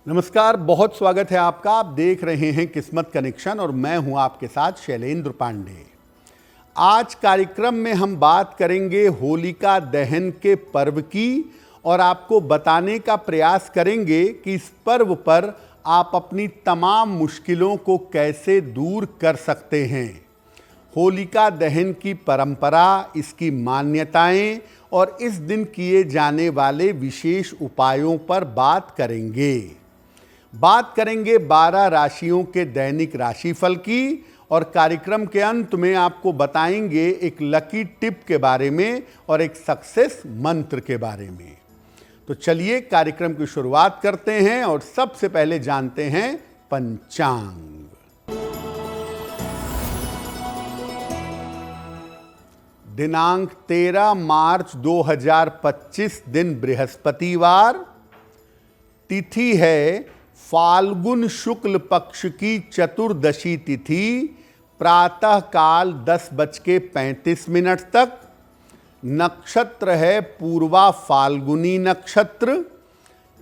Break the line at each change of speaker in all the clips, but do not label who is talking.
नमस्कार, बहुत स्वागत है आपका। आप देख रहे हैं किस्मत कनेक्शन और मैं हूं आपके साथ शैलेंद्र पांडे। आज कार्यक्रम में हम बात करेंगे होलिका दहन के पर्व की और आपको बताने का प्रयास करेंगे कि इस पर्व पर आप अपनी तमाम मुश्किलों को कैसे दूर कर सकते हैं। होलिका दहन की परंपरा, इसकी मान्यताएं और इस दिन किए जाने वाले विशेष उपायों पर बात करेंगे। बात करेंगे 12 राशियों के दैनिक राशिफल की और कार्यक्रम के अंत में आपको बताएंगे एक लकी टिप के बारे में और एक सक्सेस मंत्र के बारे में। तो चलिए कार्यक्रम की शुरुआत करते हैं और सबसे पहले जानते हैं पंचांग। दिनांक 13 मार्च 2025 दिन बृहस्पतिवार। तिथि है फाल्गुन शुक्ल पक्ष की चतुर्दशी तिथि, प्रातः काल 10:35 तक। नक्षत्र है पूर्वा फाल्गुनी नक्षत्र।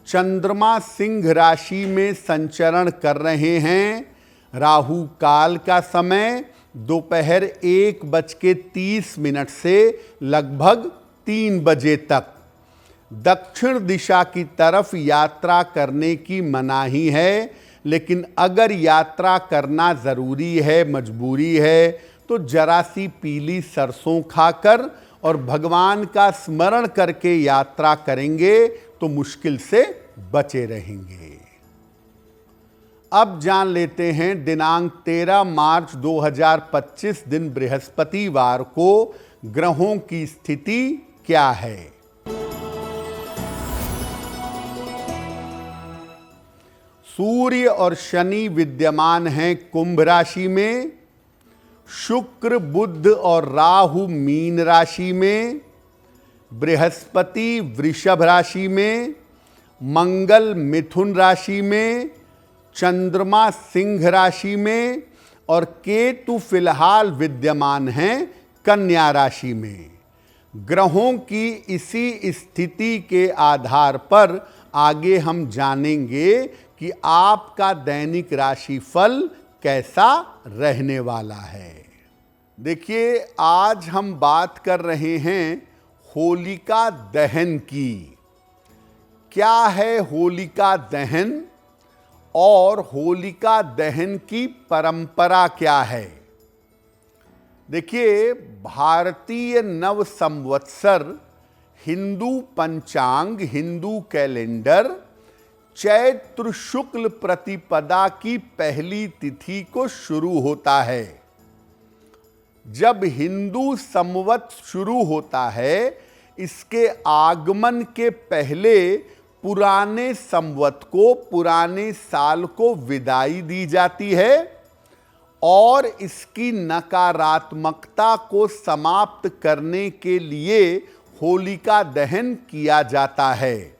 चंद्रमा सिंह राशि में संचरण कर रहे हैं। राहु काल का समय दोपहर 1:30 से लगभग 3 बजे तक। दक्षिण दिशा की तरफ यात्रा करने की मनाही है, लेकिन अगर यात्रा करना ज़रूरी है, मजबूरी है, तो जरा सी पीली सरसों खाकर और भगवान का स्मरण करके यात्रा करेंगे तो मुश्किल से बचे रहेंगे। अब जान लेते हैं दिनांक 13 मार्च 2025 दिन बृहस्पतिवार को ग्रहों की स्थिति क्या है। सूर्य और शनि विद्यमान हैं कुंभ राशि में। शुक्र, बुध और राहु मीन राशि में। बृहस्पति वृषभ राशि में। मंगल मिथुन राशि में। चंद्रमा सिंह राशि में और केतु फिलहाल विद्यमान हैं कन्या राशि में। ग्रहों की इसी स्थिति के आधार पर आगे हम जानेंगे कि आपका दैनिक राशिफल कैसा रहने वाला है। देखिए, आज हम बात कर रहे हैं होलिका दहन की। क्या है होलिका दहन और होलिका दहन की परंपरा क्या है। देखिए, भारतीय नव संवत्सर हिंदू पंचांग, हिंदू कैलेंडर चैत्र शुक्ल प्रतिपदा की पहली तिथि को शुरू होता है। जब हिंदू संवत शुरू होता है, इसके आगमन के पहले पुराने संवत को, पुराने साल को विदाई दी जाती है और इसकी नकारात्मकता को समाप्त करने के लिए होलिका दहन किया जाता है।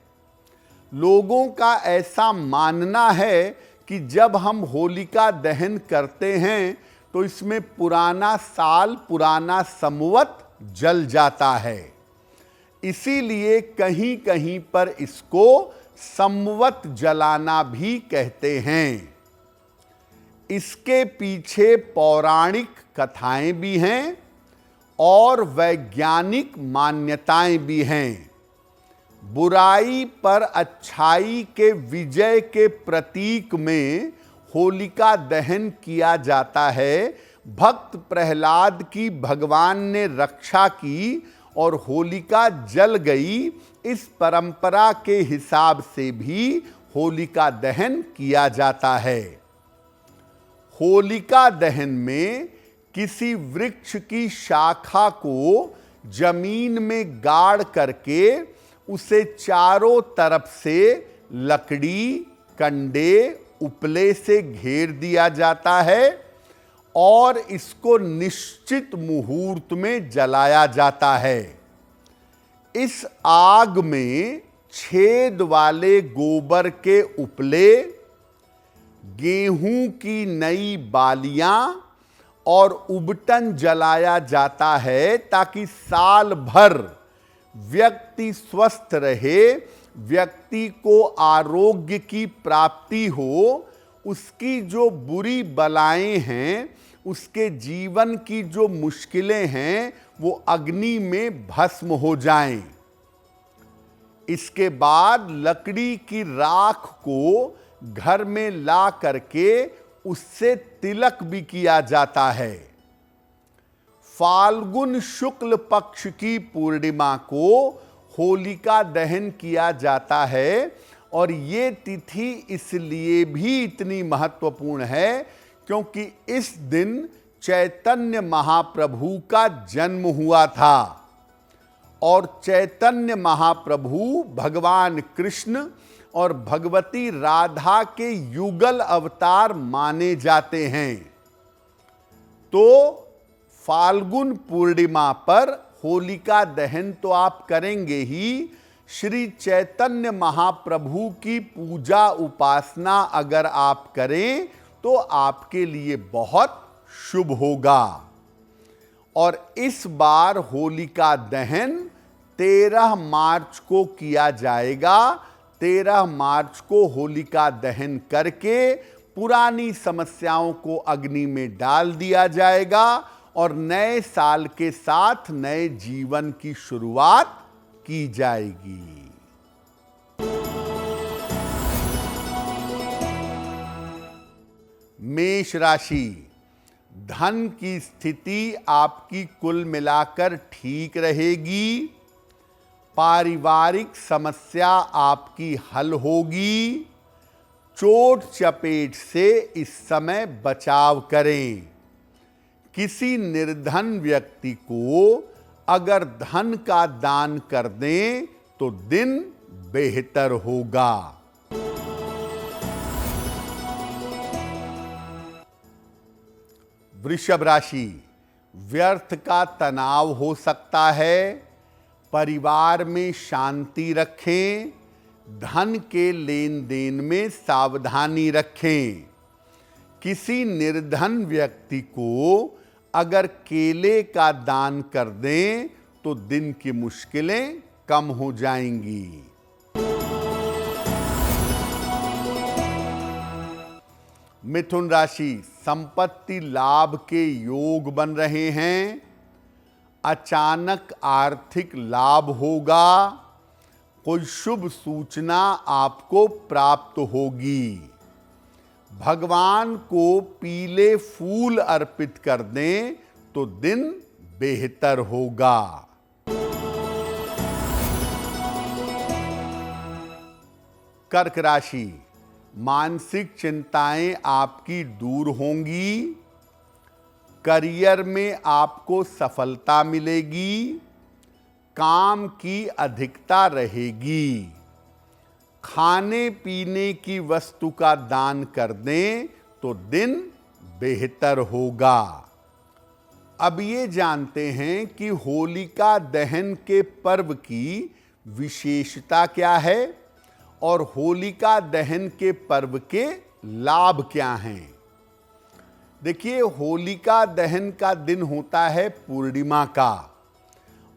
लोगों का ऐसा मानना है कि जब हम होलिका दहन करते हैं तो इसमें पुराना साल, पुराना संवत जल जाता है। इसीलिए कहीं कहीं पर इसको संवत जलाना भी कहते हैं। इसके पीछे पौराणिक कथाएं भी हैं और वैज्ञानिक मान्यताएं भी हैं। बुराई पर अच्छाई के विजय के प्रतीक में होलिका दहन किया जाता है। भक्त प्रहलाद की भगवान ने रक्षा की और होलिका जल गई। इस परंपरा के हिसाब से भी होलिका दहन किया जाता है। होलिका दहन में किसी वृक्ष की शाखा को जमीन में गाड़ करके उसे चारों तरफ से लकड़ी, कंडे, उपले से घेर दिया जाता है और इसको निश्चित मुहूर्त में जलाया जाता है। इस आग में छेद वाले गोबर के उपले, गेहूं की नई बालियां और उबटन जलाया जाता है ताकि साल भर व्यक्ति स्वस्थ रहे व्यक्ति को आरोग्य की प्राप्ति हो, उसकी जो बुरी बलाएं हैं, उसके जीवन की जो मुश्किलें हैं, वो अग्नि में भस्म हो जाएं। इसके बाद लकड़ी की राख को घर में ला करके उससे तिलक भी किया जाता है। फाल्गुन शुक्ल पक्ष की पूर्णिमा को होलिका दहन किया जाता है, और ये तिथि इसलिए भी इतनी महत्वपूर्ण है क्योंकि इस दिन चैतन्य महाप्रभु का जन्म हुआ था, और चैतन्य महाप्रभु भगवान कृष्ण और भगवती राधा के युगल अवतार माने जाते हैं। तो फाल्गुन पूर्णिमा पर होलिका दहन तो आप करेंगे ही, श्री चैतन्य महाप्रभु की पूजा उपासना अगर आप करें तो आपके लिए बहुत शुभ होगा। और इस बार होलिका दहन 13 मार्च को किया जाएगा। 13 मार्च को होलिका दहन करके पुरानी समस्याओं को अग्नि में डाल दिया जाएगा और नए साल के साथ नए जीवन की शुरुआत की जाएगी। मेष राशि, धन की स्थिति आपकी कुल मिलाकर ठीक रहेगी। पारिवारिक समस्या आपकी हल होगी। चोट चपेट से इस समय बचाव करें। किसी निर्धन व्यक्ति को अगर धन का दान कर दें तो दिन बेहतर होगा। वृषभ राशि, व्यर्थ का तनाव हो सकता है। परिवार में शांति रखें। धन के लेन देन में सावधानी रखें। किसी निर्धन व्यक्ति को अगर केले का दान कर दें तो दिन की मुश्किलें कम हो जाएंगी। मिथुन राशि, संपत्ति लाभ के योग बन रहे हैं। अचानक आर्थिक लाभ होगा। कोई शुभ सूचना आपको प्राप्त होगी। भगवान को पीले फूल अर्पित कर दें तो दिन बेहतर होगा। कर्क राशि, मानसिक चिंताएं आपकी दूर होंगी। करियर में आपको सफलता मिलेगी। काम की अधिकता रहेगी। खाने पीने की वस्तु का दान कर दें तो दिन बेहतर होगा। अब ये जानते हैं कि होलिका दहन के पर्व की विशेषता क्या है और होलिका दहन के पर्व के लाभ क्या हैं। देखिए, होलिका दहन का दिन होता है पूर्णिमा का,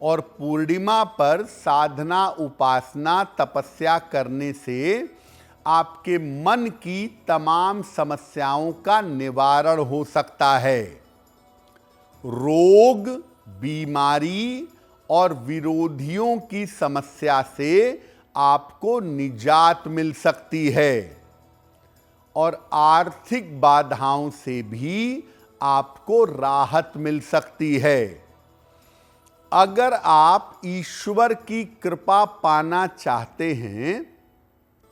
और पूर्णिमा पर साधना, उपासना, तपस्या करने से आपके मन की तमाम समस्याओं का निवारण हो सकता है। रोग, बीमारी और विरोधियों की समस्या से आपको निजात मिल सकती है, और आर्थिक बाधाओं से भी आपको राहत मिल सकती है। अगर आप ईश्वर की कृपा पाना चाहते हैं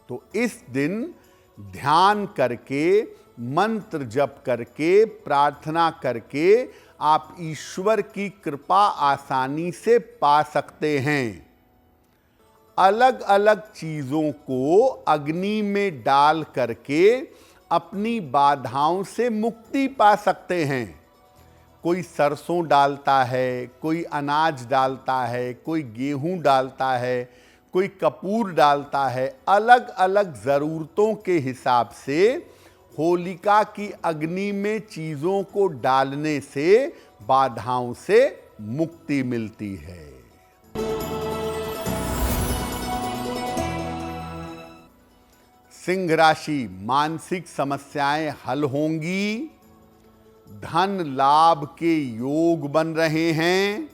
तो इस दिन ध्यान करके, मंत्र जप करके, प्रार्थना करके आप ईश्वर की कृपा आसानी से पा सकते हैं। अलग अलग चीजों को अग्नि में डाल करके अपनी बाधाओं से मुक्ति पा सकते हैं। कोई सरसों डालता है, कोई अनाज डालता है, कोई गेहूं डालता है, कोई कपूर डालता है। अलग अलग ज़रूरतों के हिसाब से होलिका की अग्नि में चीज़ों को डालने से बाधाओं से मुक्ति मिलती है। सिंह राशि, मानसिक समस्याएं हल होंगी, धन लाभ के योग बन रहे हैं,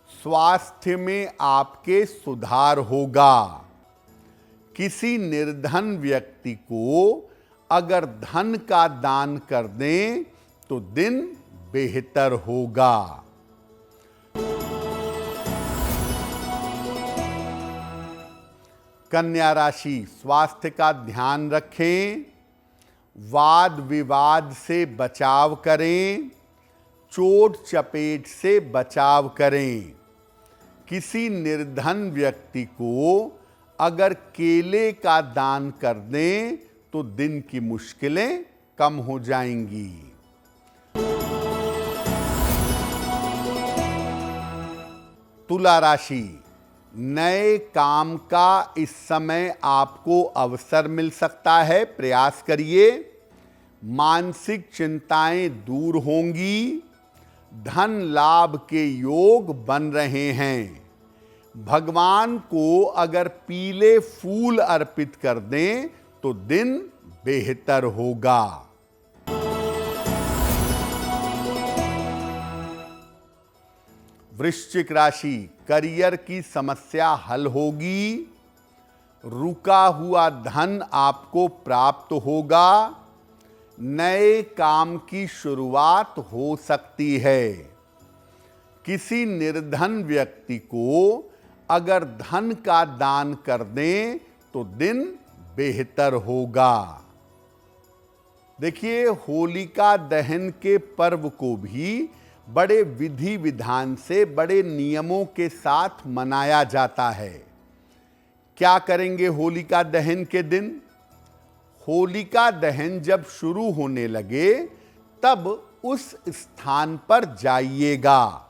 स्वास्थ्य में आपके सुधार होगा। किसी निर्धन व्यक्ति को अगर धन का दान कर दें तो दिन बेहतर होगा। कन्या राशि, स्वास्थ्य का ध्यान रखें, वाद विवाद से बचाव करें, चोट चपेट से बचाव करें। किसी निर्धन व्यक्ति को अगर केले का दान कर दें तो दिन की मुश्किलें कम हो जाएंगी। तुला राशि, नए काम का इस समय आपको अवसर मिल सकता है, प्रयास करिए। मानसिक चिंताएं दूर होंगी, धन लाभ के योग बन रहे हैं। भगवान को अगर पीले फूल अर्पित कर दें तो दिन बेहतर होगा। वृश्चिक राशि, करियर की समस्या हल होगी, रुका हुआ धन आपको प्राप्त होगा, नए काम की शुरुआत हो सकती है। किसी निर्धन व्यक्ति को अगर धन का दान कर दें तो दिन बेहतर होगा। देखिए, होलिका दहन के पर्व को भी बड़े विधि विधान से, बड़े नियमों के साथ मनाया जाता है। क्या करेंगे होलिका दहन के दिन? होलिका दहन जब शुरू होने लगे तब उस स्थान पर जाइएगा।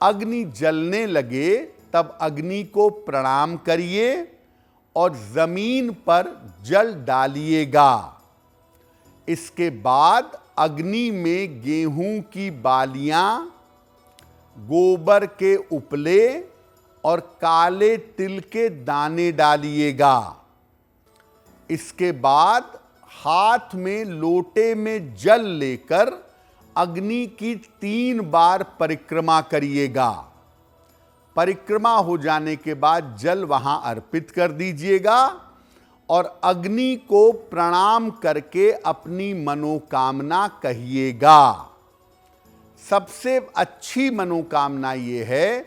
अग्नि जलने लगे तब अग्नि को प्रणाम करिए और जमीन पर जल डालिएगा। इसके बाद अग्नि में गेहूं की बालियां, गोबर के उपले और काले तिल के दाने डालिएगा। इसके बाद हाथ में लोटे में जल लेकर अग्नि की 3 बार परिक्रमा करिएगा। परिक्रमा हो जाने के बाद जल वहां अर्पित कर दीजिएगा और अग्नि को प्रणाम करके अपनी मनोकामना कहिएगा। सबसे अच्छी मनोकामना ये है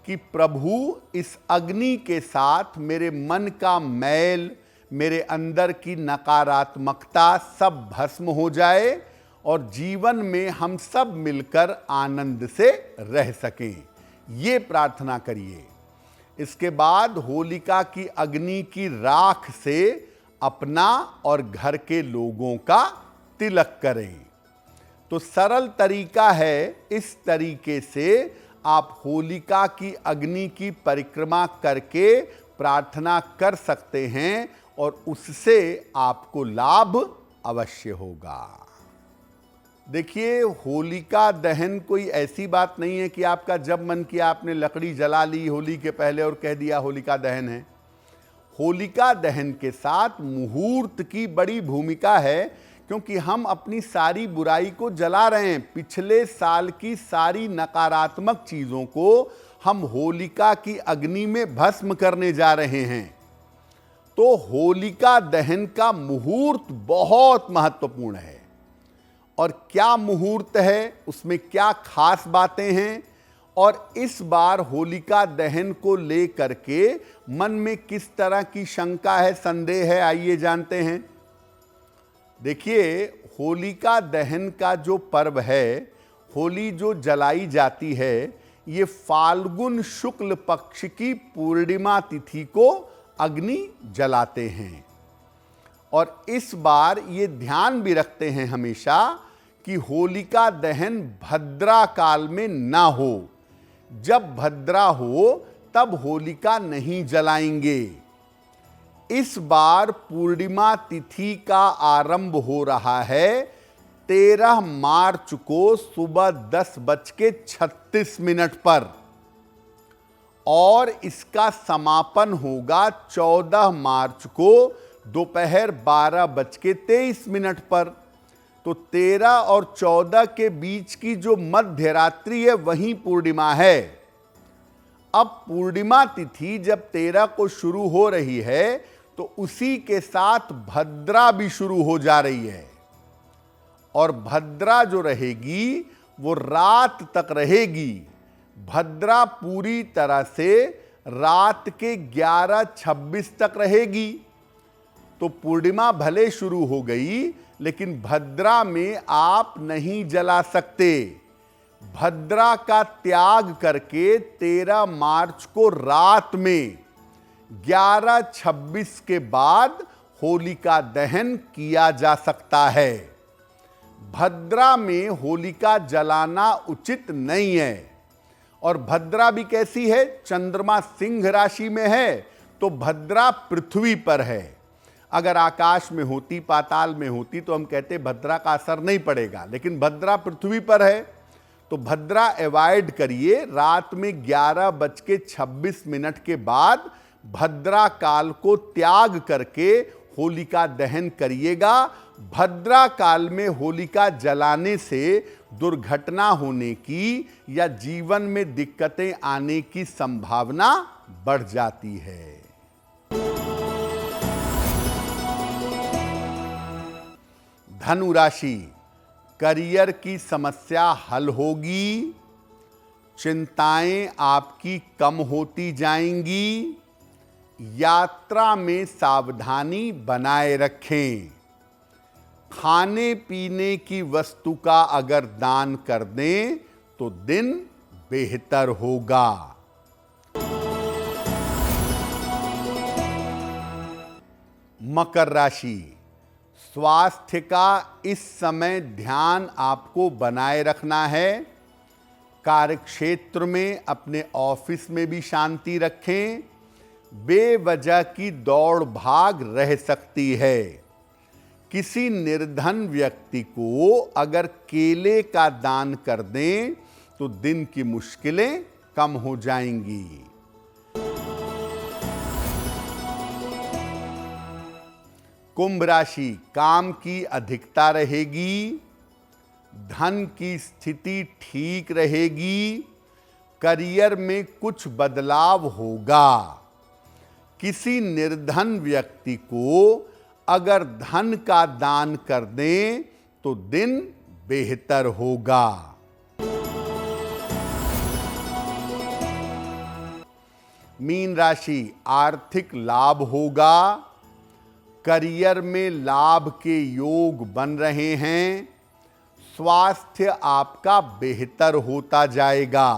कि प्रभु, इस अग्नि के साथ मेरे मन का मैल, मेरे अंदर की नकारात्मकता सब भस्म हो जाए और जीवन में हम सब मिलकर आनंद से रह सकें। ये प्रार्थना करिए। इसके बाद होलिका की अग्नि की राख से अपना और घर के लोगों का तिलक करें। तो सरल तरीका है, इस तरीके से आप होलिका की अग्नि की परिक्रमा करके प्रार्थना कर सकते हैं और उससे आपको लाभ अवश्य होगा। देखिए, होलिका दहन कोई ऐसी बात नहीं है कि आपका जब मन किया आपने लकड़ी जला ली होली के पहले और कह दिया होलिका दहन है। होलिका दहन के साथ मुहूर्त की बड़ी भूमिका है, क्योंकि हम अपनी सारी बुराई को जला रहे हैं। पिछले साल की सारी नकारात्मक चीज़ों को हम होलिका की अग्नि में भस्म करने जा रहे हैं। तो होलिका दहन का मुहूर्त बहुत महत्वपूर्ण है। और क्या मुहूर्त है, उसमें क्या खास बातें हैं और इस बार होलिका दहन को लेकर के मन में किस तरह की शंका है, संदेह है, आइए जानते हैं। देखिए, होलिका दहन का जो पर्व है, होली जो जलाई जाती है, ये फाल्गुन शुक्ल पक्ष की पूर्णिमा तिथि को अग्नि जलाते हैं। और इस बार ये ध्यान भी रखते हैं हमेशा कि होलिका दहन भद्रा काल में ना हो। जब भद्रा हो तब होलिका नहीं जलाएंगे। इस बार पूर्णिमा तिथि का आरंभ हो रहा है 13 मार्च को सुबह 10:36 पर और इसका समापन होगा 14 मार्च को दोपहर 12:23 पर। तो 13 और 14 के बीच की जो मध्य रात्रि है वहीं पूर्णिमा है। अब पूर्णिमा तिथि जब 13 को शुरू हो रही है तो उसी के साथ भद्रा भी शुरू हो जा रही है, और भद्रा जो रहेगी वो रात तक रहेगी। भद्रा पूरी तरह से रात के 11:26 तक रहेगी। तो पूर्णिमा भले शुरू हो गई, लेकिन भद्रा में आप नहीं जला सकते। भद्रा का त्याग करके 13 मार्च को रात में 11:26 के बाद होलिका दहन किया जा सकता है। भद्रा में होलिका जलाना उचित नहीं है। और भद्रा भी कैसी है? चंद्रमा सिंह राशि में है, तो भद्रा पृथ्वी पर है। अगर आकाश में होती, पाताल में होती, तो हम कहते भद्रा का असर नहीं पड़ेगा, लेकिन भद्रा पृथ्वी पर है, तो भद्रा अवॉइड करिए। रात में 11:26 के बाद भद्रा काल को त्याग करके होलिका दहन करिएगा। भद्रा काल में होलिका जलाने से दुर्घटना होने की या जीवन में दिक्कतें आने की संभावना बढ़ जाती है। धनु राशि, करियर की समस्या हल होगी। चिंताएं आपकी कम होती जाएंगी। यात्रा में सावधानी बनाए रखें। खाने पीने की वस्तु का अगर दान कर दें तो दिन बेहतर होगा। मकर राशि, स्वास्थ्य का इस समय ध्यान आपको बनाए रखना है। कार्यक्षेत्र में, अपने ऑफिस में भी शांति रखें। बेवजह की दौड़ भाग रह सकती है। किसी निर्धन व्यक्ति को अगर केले का दान कर दें तो दिन की मुश्किलें कम हो जाएंगी। कुंभ राशि, काम की अधिकता रहेगी। धन की स्थिति ठीक रहेगी। करियर में कुछ बदलाव होगा। किसी निर्धन व्यक्ति को अगर धन का दान कर दें तो दिन बेहतर होगा। मीन राशि, आर्थिक लाभ होगा। करियर में लाभ के योग बन रहे हैं। स्वास्थ्य आपका बेहतर होता जाएगा।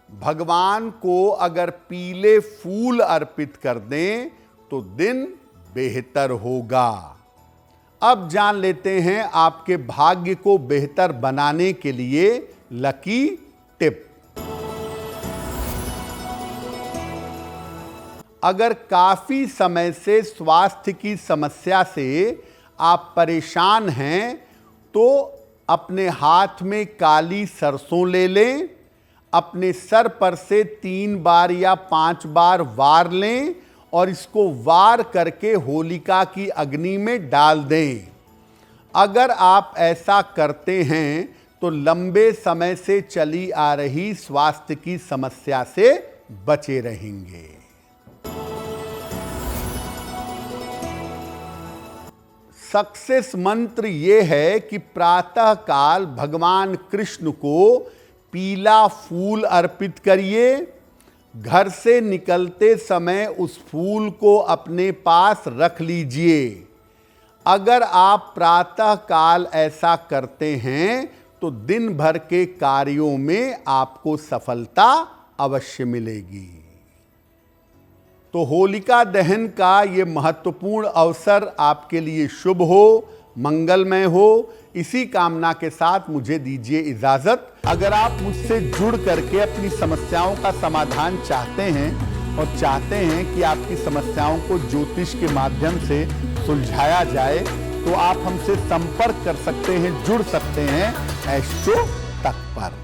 भगवान को अगर पीले फूल अर्पित कर दें तो दिन बेहतर होगा। अब जान लेते हैं आपके भाग्य को बेहतर बनाने के लिए लकी टिप। अगर काफी समय से स्वास्थ्य की समस्या से आप परेशान हैं तो अपने हाथ में काली सरसों ले लें। अपने सर पर से 3 बार या 5 बार वार लें और इसको वार करके होलिका की अग्नि में डाल दें। अगर आप ऐसा करते हैं तो लंबे समय से चली आ रही स्वास्थ्य की समस्या से बचे रहेंगे। सक्सेस मंत्र ये है कि प्रातः काल भगवान कृष्ण को पीला फूल अर्पित करिए। घर से निकलते समय उस फूल को अपने पास रख लीजिए। अगर आप प्रातः काल ऐसा करते हैं तो दिन भर के कार्यों में आपको सफलता अवश्य मिलेगी। तो होलिका दहन का ये महत्वपूर्ण अवसर आपके लिए शुभ हो, मंगलमय हो, इसी कामना के साथ मुझे दीजिए इजाजत। अगर आप मुझसे जुड़ करके अपनी समस्याओं का समाधान चाहते हैं और चाहते हैं कि आपकी समस्याओं को ज्योतिष के माध्यम से सुलझाया जाए तो आप हमसे संपर्क कर सकते हैं, जुड़ सकते हैं एस्ट्रो तक पर।